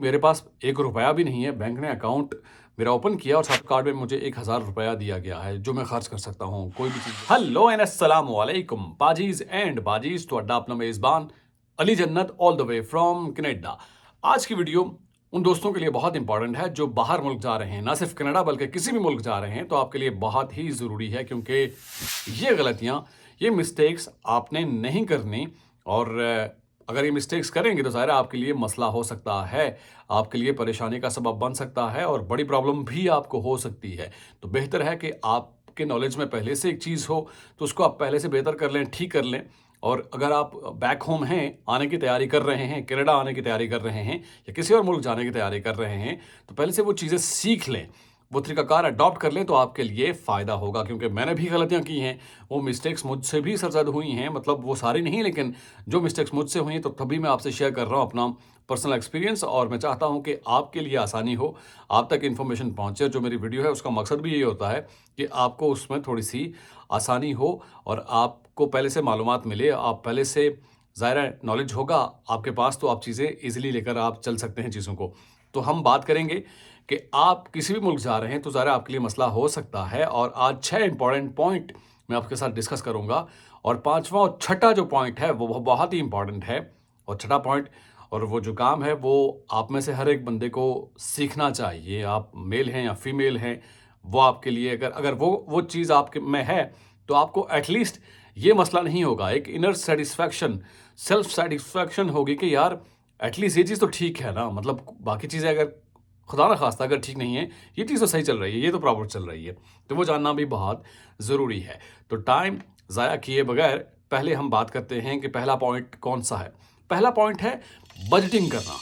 मेरे पास ₹1 भी नहीं है। बैंक ने अकाउंट मेरा ओपन किया और साथ कार्ड में मुझे ₹1000 दिया गया है जो मैं खर्च कर सकता हूँ कोई भी चीज़। हेलो एंड अस्सलाम वालेकुम पाजीज एंड बाजीज, ਤੁਹਾਡਾ अपना मेज़बान अली जन्नत all the way from Canada. आज की वीडियो उन दोस्तों के लिए बहुत इंपॉर्टेंट है जो बाहर मुल्क जा रहे हैं, ना सिर्फ कनाडा बल्कि किसी भी मुल्क जा रहे हैं, तो आपके लिए बहुत ही ज़रूरी है क्योंकि ये गलतियाँ, ये मिस्टेक्स आपने नहीं करनी। और अगर ये मिस्टेक्स करेंगे तो ज़ाहिर है आपके लिए मसला हो सकता है, आपके लिए परेशानी का सबब बन सकता है और बड़ी प्रॉब्लम भी आपको हो सकती है। तो बेहतर है कि आपके नॉलेज में पहले से एक चीज़ हो तो उसको आप पहले से बेहतर कर लें, ठीक कर लें। और अगर आप बैक होम हैं, आने की तैयारी कर रहे हैं, कनाडा आने की तैयारी कर रहे हैं या किसी और मुल्क जाने की तैयारी कर रहे हैं, तो पहले से वो चीज़ें सीख लें, वो तरीकाकार अडॉप्ट कर लें तो आपके लिए फ़ायदा होगा। क्योंकि मैंने भी गलतियाँ की हैं, वो मिस्टेक्स मुझसे भी सरज़द हुई हैं, मतलब वो सारी नहीं लेकिन जो मिस्टेक्स मुझसे हुई हैं, तो तभी मैं आपसे शेयर कर रहा हूँ अपना पर्सनल एक्सपीरियंस। और मैं चाहता हूँ कि आपके लिए आसानी हो, आप तक इन्फॉर्मेशन पहुँचे। जो मेरी वीडियो है उसका मकसद भी यही होता है कि आपको उसमें थोड़ी-सी आसानी हो और आपको पहले से मालूमात मिले, आप पहले से ज़ाहिर है नॉलेज होगा आपके पास तो आप चीज़ें ईज़िली लेकर आप चल सकते हैं चीज़ों को। तो हम बात करेंगे कि आप किसी भी मुल्क जा रहे हैं तो ज़ाहिर है आपके लिए मसला हो सकता है। और आज 6 इंपॉर्टेंट पॉइंट मैं आपके साथ डिस्कस करूँगा और 5वां और छठा जो पॉइंट है वो बहुत ही इंपॉर्टेंट है। और छठा पॉइंट और वो जो काम है वो आप में से हर एक बंदे को सीखना चाहिए। आप मेल हैं या फीमेल हैं, वो आपके लिए अगर अगर वो चीज़ आपके में है तो आपको एटलीस्ट ये मसला नहीं होगा। एक इनर सेटिस्फैक्शन, सेल्फ सेटिस्फैक्शन होगी कि यार एटलीस्ट ये चीज़ तो ठीक है ना, मतलब बाकी चीज़ें अगर खुदा ना खास्ता अगर ठीक नहीं है, ये चीज़ तो सही चल रही है, ये तो प्रॉपर चल रही है, तो वो जानना भी बहुत ज़रूरी है। तो टाइम ज़ाया किए बगैर पहले हम बात करते हैं कि पहला पॉइंट कौन सा है। पहला पॉइंट है बजटिंग करना।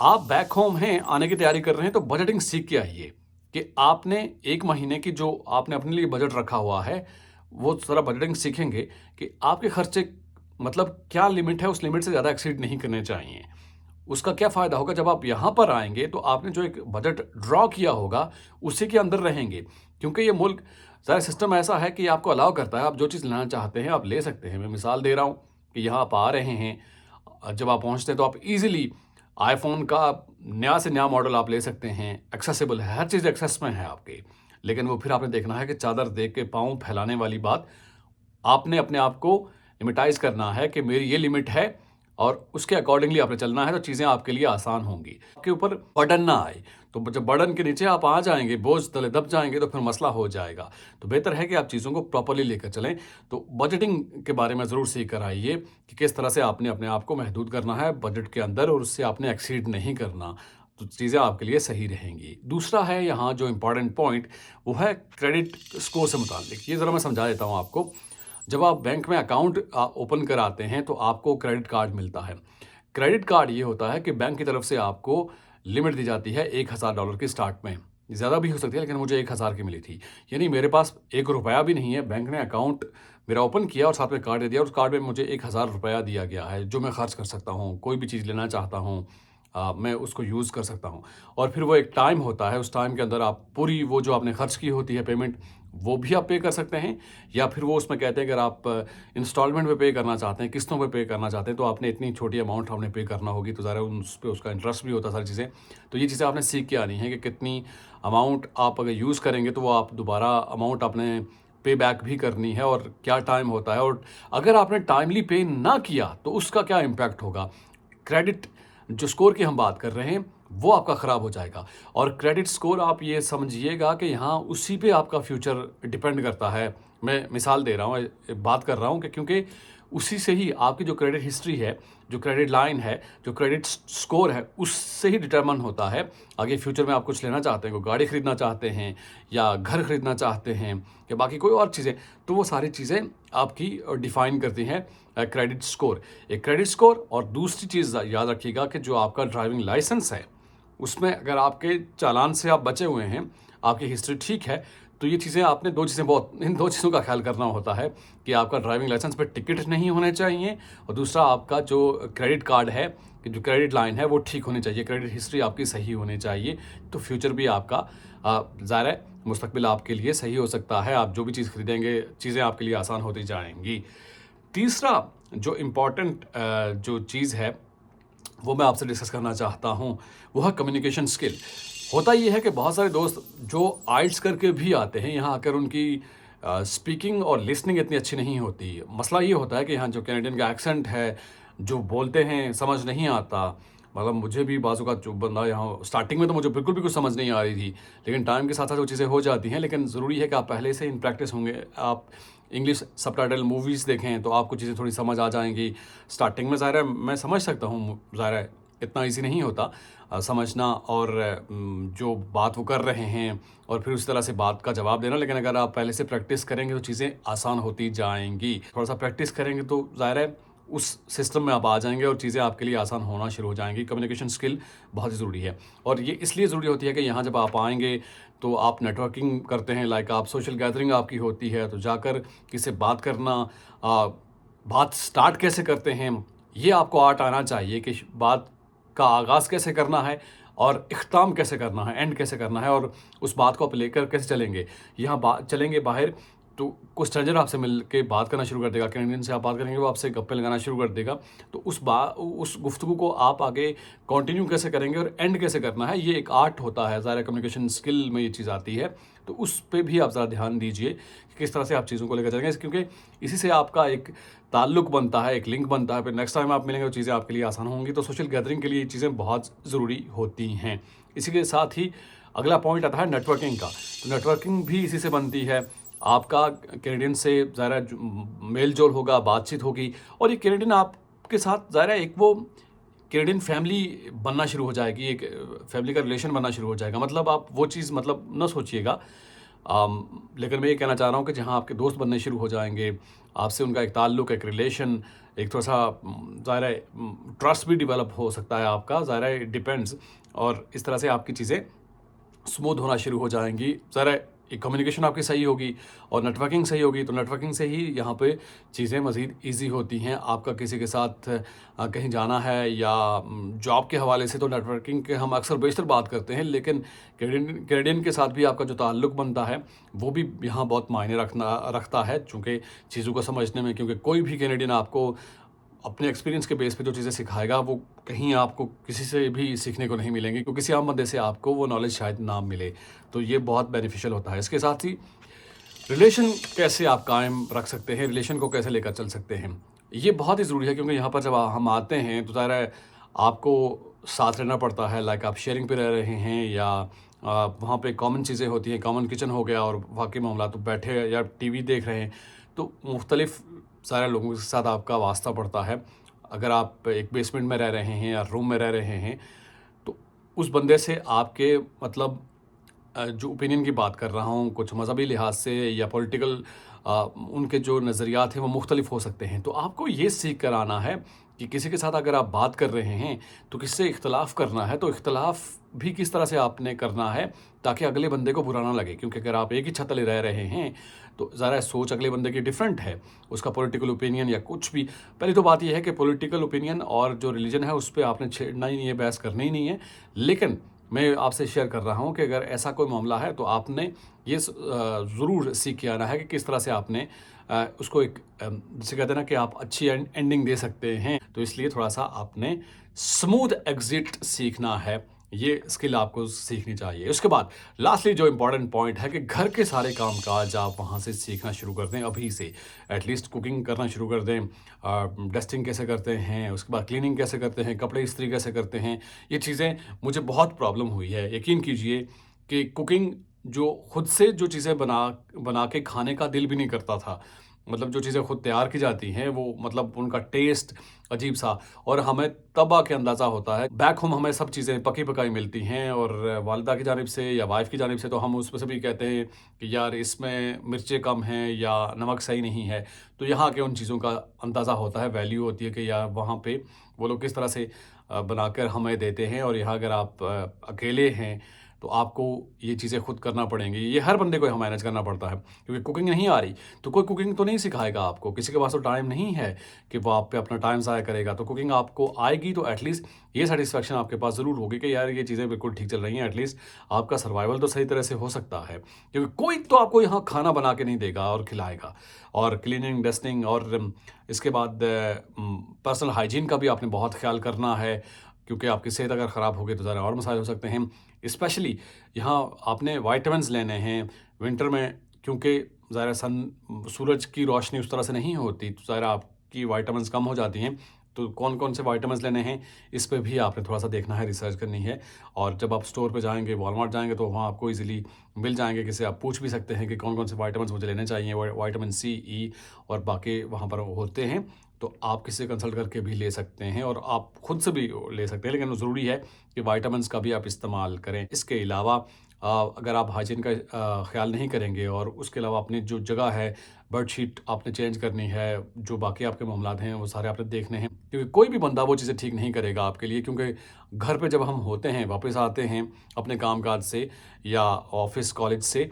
आप बैक होम हैं, आने की तैयारी कर रहे हैं तो बजटिंग सीख के आइए कि आपने 1 महीने की जो आपने अपने लिए बजट रखा हुआ है, वो सारा बजटिंग सीखेंगे कि आपके खर्चे मतलब क्या लिमिट है, उस लिमिट से ज़्यादा एक्सीड नहीं करने चाहिए। उसका क्या फ़ायदा होगा जब आप यहाँ पर आएँगे तो आपने जो एक बजट ड्रॉ किया होगा, उसी के अंदर रहेंगे। क्योंकि ये मुल्क सारा सिस्टम ऐसा है कि आपको अलाउ करता है, आप जो चीज़ लेना चाहते हैं आप ले सकते हैं। मैं मिसाल दे रहा हूँ कि यहाँ आप आ रहे हैं, जब आप पहुँचते हैं तो आप ईज़िली आईफ़ोन का नया से नया मॉडल आप ले सकते हैं, एक्सेसिबल है, हर चीज़ एक्सेस में है आपके। लेकिन वो फिर आपने देखना है कि चादर देख के पाँव फैलाने वाली बात, आपने अपने आप को लिमिटाइज़ करना है कि मेरी ये लिमिट है और उसके अकॉर्डिंगली आपने चलना है तो चीज़ें आपके लिए आसान होंगी। आपके ऊपर बर्डन ना आए, तो जब बर्डन के नीचे आप आ जाएँगे, बोझ तले दब जाएँगे तो फिर मसला हो जाएगा। तो बेहतर है कि आप चीज़ों को प्रॉपर्ली लेकर चलें। तो बजटिंग के बारे में ज़रूर सीख कर आइए कि किस तरह से आपने अपने आप को महदूद करना है बजट के अंदर और उससे आपने एक्सीड नहीं करना, तो चीज़ें आपके लिए सही रहेंगी। दूसरा है यहाँ जो इम्पॉर्टेंट पॉइंट, वो है क्रेडिट स्कोर से मुताल्लिक। ये ज़रा मैं समझा देता हूँ आपको। जब आप बैंक में अकाउंट ओपन कराते हैं तो आपको क्रेडिट कार्ड मिलता है। क्रेडिट कार्ड ये होता है कि बैंक की तरफ से आपको लिमिट दी जाती है $1000 की स्टार्ट में। ज़्यादा भी हो सकती है लेकिन मुझे 1000 की मिली थी। यानी मेरे पास ₹1 भी नहीं है, बैंक ने अकाउंट मेरा ओपन किया और साथ में कार्ड दे दिया और उस कार्ड में मुझे ₹1000 दिया गया है जो मैं खर्च कर सकता हूँ, कोई भी चीज़ लेना चाहता हूँ, मैं उसको यूज़ कर सकता हूँ। और फिर वो एक टाइम होता है, उस टाइम के अंदर आप पूरी वो जो आपने खर्च की होती है पेमेंट, वो भी आप पे कर सकते हैं। या फिर वो उसमें कहते हैं अगर आप इंस्टॉलमेंट में पे करना चाहते हैं, किस्तों पे पे करना चाहते हैं, तो आपने इतनी छोटी अमाउंट आपने पे करना होगी, तो ज़रा उस पे उसका इंटरेस्ट भी होता है, सारी चीज़ें। तो ये चीज़ें आपने सीख के आनी है कि कितनी अमाउंट आप अगर यूज़ करेंगे तो वो आप दोबारा अमाउंट आपने पे बैक भी करनी है और क्या टाइम होता है। और अगर आपने टाइमली पे ना किया तो उसका क्या इम्पैक्ट होगा। क्रेडिट जो स्कोर की हम बात कर रहे हैं वो आपका ख़राब हो जाएगा। और क्रेडिट स्कोर आप ये समझिएगा कि यहाँ उसी पे आपका फ्यूचर डिपेंड करता है। मैं मिसाल दे रहा हूँ, बात कर रहा हूँ कि क्योंकि उसी से ही आपकी जो क्रेडिट हिस्ट्री है, जो क्रेडिट लाइन है, जो क्रेडिट स्कोर है, उससे ही डिटरमिन होता है आगे फ्यूचर में आप कुछ लेना चाहते हैं, कोई गाड़ी खरीदना चाहते हैं या घर खरीदना चाहते हैं या बाकी कोई और चीज़ें, तो वो सारी चीज़ें आपकी डिफ़ाइन करती हैं क्रेडिट स्कोर। एक क्रेडिट स्कोर और दूसरी चीज़ याद रखिएगा कि जो आपका ड्राइविंग लाइसेंस है, उसमें अगर आपके चालान से आप बचे हुए हैं, आपकी हिस्ट्री ठीक है, तो ये चीज़ें आपने 2 चीज़ें बहुत इन 2 चीज़ों का ख़्याल करना होता है कि आपका ड्राइविंग लाइसेंस पे टिकट नहीं होने चाहिए और दूसरा आपका जो क्रेडिट कार्ड है, कि जो क्रेडिट लाइन है वो ठीक होनी चाहिए, क्रेडिट हिस्ट्री आपकी सही होनी चाहिए। तो फ्यूचर भी आपका ज़ाहिर है मुस्तकबिल आपके लिए सही हो सकता है। आप जो भी चीज़ खरीदेंगे, चीज़ें आपके लिए आसान होती जाएँगी। तीसरा जो इम्पोर्टेंट जो चीज़ है वो मैं आपसे डिस्कस करना चाहता हूँ, वो है कम्युनिकेशन स्किल। होता ये है कि बहुत सारे दोस्त जो आइल्स करके भी आते हैं, यहाँ आकर उनकी स्पीकिंग और लिसनिंग इतनी अच्छी नहीं होती। मसला ये होता है कि यहाँ जो कैनेडियन का एक्सेंट है, जो बोलते हैं समझ नहीं आता। मतलब मुझे भी बाज़ औक़ात जो बंदा यहाँ स्टार्टिंग में तो मुझे बिल्कुल भी कुछ समझ नहीं आ रही थी, लेकिन टाइम के साथ-साथ वो चीज़ें हो जाती हैं। लेकिन ज़रूरी है कि आप पहले से इन प्रैक्टिस होंगे। आप इंग्लिश सबटाइटल मूवीज़ देखें, तो आपको चीज़ें थोड़ी समझ आ जाएँगी। स्टार्टिंग में ज़ाहिर है मैं समझ सकता हूँ, ज़ाहिर है इतना ईज़ी नहीं होता समझना और जो बात वो कर रहे हैं और फिर उस तरह से बात का जवाब देना। लेकिन अगर आप पहले से प्रैक्टिस करेंगे तो चीज़ें आसान होती जाएँगी। थोड़ा-सा प्रैक्टिस करेंगे तो ज़ाहिर है उस सिस्टम में आप आ जाएँगे और चीज़ें आपके लिए आसान होना शुरू हो जाएँगी। कम्युनिकेशन स्किल बहुत ही ज़रूरी है और ये इसलिए ज़रूरी होती है कि यहाँ जब आप आएँगे तो आप नेटवर्किंग करते हैं, लाइक आप सोशल गैदरिंग आपकी होती है, तो जाकर किसी से बात करना, बात स्टार्ट कैसे करते हैं, ये आपको आर्ट आना चाहिए कि बात का आगाज़ कैसे करना है और इख्तिताम कैसे करना है, एंड कैसे करना है और उस बात को आप लेकर कैसे चलेंगे। यहाँ चलेंगे बाहर तो कुछ स्ट्रेंजर आपसे मिल के बात करना शुरू कर देगा, कैनेडियन से आप बात करेंगे वो आपसे गप्पे लगाना शुरू कर देगा। तो उस गुफ्तगू को आप आगे कंटिन्यू कैसे करेंगे और एंड कैसे करना है, ये एक आर्ट होता है। ज़ाहिर है कम्युनिकेशन स्किल में ये चीज़ आती है, तो उस पे भी आप ज़रा ध्यान दीजिए कि किस तरह से आप चीज़ों को लेकर चलेंगे, क्योंकि इसी से आपका एक ताल्लुक बनता है, एक लिंक बनता है। फिर नेक्स्ट टाइम आप मिलेंगे तो चीज़ें आपके लिए आसान होंगी। तो सोशल गैदरिंग के लिए ये चीज़ें बहुत ज़रूरी होती हैं। इसी के साथ ही अगला पॉइंट आता है नेटवर्किंग का। तो नेटवर्किंग भी इसी से बनती है। आपका कैनेडियन से ज़ाहिर है मेल-जोल होगा, बातचीत होगी और ये कैनेडियन आपके साथ ज़ाहिर है एक वो कैनेडियन फैमिली बनना शुरू हो जाएगी, एक फैमिली का रिलेशन बनना शुरू हो जाएगा। मतलब आप वो चीज़ मतलब ना सोचिएगा। लेकिन मैं ये कहना चाह रहा हूँ कि जहाँ आपके दोस्त बनने शुरू हो जाएँगे, आपसे उनका एक ताल्लुक, एक रिलेशन, एक थोड़ा-सा ज़ाहिर है ट्रस्ट भी डेवलप हो सकता है आपका, ज़ाहिर है इट डिपेंड्स। और इस तरह से आपकी चीज़ें स्मूथ होना शुरू हो जाएँगी। ज़रा एक कम्युनिकेशन आपकी सही होगी और नेटवर्किंग सही होगी, तो नेटवर्किंग से ही यहाँ पे चीज़ें मज़ीद ईज़ी होती हैं। आपका किसी के साथ कहीं जाना है या जॉब के हवाले से, तो नेटवर्किंग के हम अक्सर बेशतर बात करते हैं, लेकिन कैनेडियन के साथ भी आपका जो ताल्लुक बनता है, वो भी यहाँ बहुत मायने रखता है, चूँकि चीज़ों को समझने में। क्योंकि कोई भी कैनेडियन आपको अपने एक्सपीरियंस के बेस पे जो चीज़ें सिखाएगा, वो कहीं आपको किसी से भी सीखने को नहीं मिलेंगी, क्योंकि किसी आम बंदे से आपको वो नॉलेज शायद ना मिले। तो ये बहुत बेनिफिशियल होता है। इसके साथ ही रिलेशन कैसे आप कायम रख सकते हैं, रिलेशन को कैसे लेकर चल सकते हैं, ये बहुत ही ज़रूरी है। क्योंकि यहाँ पर जब हम आते हैं तो ज़ाहिर है आपको साथ रहना पड़ता है, लाइक आप शेयरिंग पे रह रहे हैं या वहाँ पे कॉमन चीज़ें होती हैं, कॉमन किचन हो गया और बाकी मामला तो बैठे या टीवी देख रहे हैं, तो मुख्तलिफ सारे लोगों के साथ आपका वास्ता पड़ता है। अगर आप एक बेसमेंट में रह रहे हैं या रूम में रह रहे हैं, तो उस बंदे से आपके मतलब जो ओपिनियन की बात कर रहा हूँ, कुछ मज़हबी लिहाज से या पॉलिटिकल उनके जो नज़रियात हैं वो मुख्तलिफ हो सकते हैं। तो आपको ये सीख कर आना है कि किसी के साथ अगर आप बात कर रहे हैं तो किससे इख्तलाफ़ करना है, तो इख्तलाफ़ भी किस तरह से आपने करना है ताकि अगले बंदे को बुरा ना लगे। क्योंकि अगर आप एक ही छत तले रह रहे हैं तो ज़रा सोच अगले बंदे की डिफरेंट है, उसका पॉलिटिकल ओपिनियन या कुछ भी। पहली तो बात यह है कि पॉलिटिकल ओपिनियन और जो रिलीजन है उस पर आपने छेड़ना ही नहीं है, बहस करनी ही नहीं है। लेकिन मैं आपसे शेयर कर रहा हूँ कि अगर ऐसा कोई मामला है तो आपने ये ज़रूर सीख के आना है कि किस तरह से आपने उसको एक जिसे कहते हैं ना कि आप अच्छी एंडिंग दे सकते हैं। तो इसलिए थोड़ा-सा आपने स्मूथ एग्ज़िट सीखना है, ये स्किल आपको सीखनी चाहिए। उसके बाद लास्टली जो इम्पोर्टेंट पॉइंट है कि घर के सारे काम-काज आप वहाँ से सीखना शुरू कर दें अभी से। एटलीस्ट कुकिंग करना शुरू कर दें, डस्टिंग कैसे करते हैं, उसके बाद क्लीनिंग कैसे करते हैं, कपड़े इस्त्री कैसे करते हैं। ये चीज़ें मुझे बहुत प्रॉब्लम हुई है। यकीन कीजिए कि कुकिंग जो खुद से जो चीज़ें बना बना के खाने का दिल भी नहीं करता था। मतलब जो चीज़ें खुद तैयार की जाती हैं वो मतलब उनका टेस्ट अजीब-सा, और हमें तब आके अंदाज़ा होता है। बैक होम हमें सब चीज़ें पकी-पकाई मिलती हैं और वालिदा की जानिब से या वाइफ़ की जानिब से तो हम उसमें से भी कहते हैं कि यार इसमें मिर्चें कम हैं या नमक सही नहीं है। तो यहाँ के उन चीज़ों का अंदाज़ा होता है, वैल्यू होती है कि यार वहाँ पे वो लोग किस तरह से बनाकर हमें देते हैं। और यहाँ अगर आप अकेले हैं तो आपको ये चीज़ें खुद करना पड़ेंगी। ये हर बंदे को यहाँ मैनेज करना पड़ता है, क्योंकि कुकिंग नहीं आ रही तो कोई कुकिंग तो नहीं सिखाएगा आपको। किसी के पास तो टाइम नहीं है कि वो आप पे अपना टाइम ज़ाया करेगा। तो कुकिंग आपको आएगी तो एटलीस्ट ये सैटिस्फैक्शन आपके पास ज़रूर होगी कि यार ये चीज़ें बिल्कुल ठीक चल रही हैं। एटलीस्ट आपका सर्वाइवल तो सही तरह से हो सकता है, क्योंकि कोई तो आपको यहाँ खाना बना के नहीं देगा और खिलाएगा। और क्लीनिंग, डस्टिंग और इसके बाद पर्सनल हाइजीन का भी आपने बहुत ख्याल करना है। क्योंकि आपकी सेहत अगर ख़राब होगी तो ज़रा और मसाइल हो सकते हैं। स्पेशली यहाँ आपने विटामिन्स लेने हैं विंटर में, क्योंकि ज़ाहिर सूरज की रोशनी उस तरह से नहीं होती, तो ज़ाहिर आपकी विटामिन्स कम हो जाती हैं। तो कौन-कौन से विटामिन्स लेने हैं, इस पे भी आपने थोड़ा-सा देखना है, रिसर्च करनी है। और जब आप स्टोर पे जाएँगे, वॉलमार्ट जाएँगे, तो वहाँ आपको ईज़िली मिल जाएँगे, किसी आप पूछ भी सकते हैं कि कौन-कौन से विटामिन्स मुझे लेने चाहिए। विटामिन सी, ई और बाकी वहाँ पर होते हैं, तो आप किसी से कंसल्ट करके भी ले सकते हैं और आप खुद से भी ले सकते हैं, लेकिन ज़रूरी है कि विटामिन्स का भी आप इस्तेमाल करें। इसके अलावा अगर आप हाइजीन का ख़्याल नहीं करेंगे और उसके अलावा अपनी जो जगह है, बेडशीट आपने चेंज करनी है, जो बाकी आपके मामलात हैं वो सारे आपने देखने हैं, क्योंकि कोई भी बंदा वो चीज़ें ठीक नहीं करेगा आपके लिए। क्योंकि घर पे जब हम होते हैं, वापस आते हैं अपने काम-काज से या ऑफ़िस, कॉलेज से,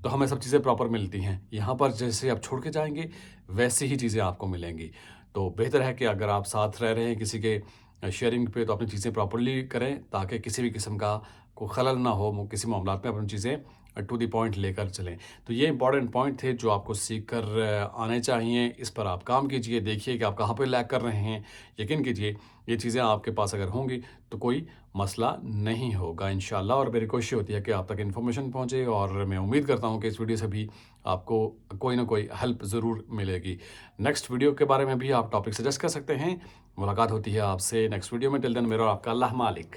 तो हमें सब चीज़ें प्रॉपर मिलती हैं। यहाँ पर जैसे आप छोड़ के जाएँगे, वैसी ही चीज़ें आपको मिलेंगी। तो बेहतर है कि अगर आप साथ रह रहे हैं किसी के शेयरिंग पे, तो अपनी चीज़ें प्रॉपर्ली करें, ताकि किसी भी किस्म का कोई खलल ना हो, किसी मामलात में अपनी चीज़ें टू द पॉइंट लेकर चलें। तो ये इंपॉर्टेंट पॉइंट थे जो आपको सीख कर आने चाहिए। इस पर आप काम कीजिए, देखिए कि आप कहाँ पे लैग कर रहे हैं। यकीन कीजिए, ये चीज़ें आपके पास अगर होंगी तो कोई मसला नहीं होगा इंशाअल्लाह। और मेरी कोशिश होती है कि आप तक इन्फॉर्मेशन पहुँचे, और मैं उम्मीद करता हूँ कि इस वीडियो से भी आपको कोई ना कोई हेल्प ज़रूर मिलेगी। नेक्स्ट वीडियो के बारे में भी आप टॉपिक सजेस्ट कर सकते हैं। मुलाकात होती है आपसे नेक्स्ट वीडियो में। टिल देन, मेरा और आपका अल्लाह मालिक।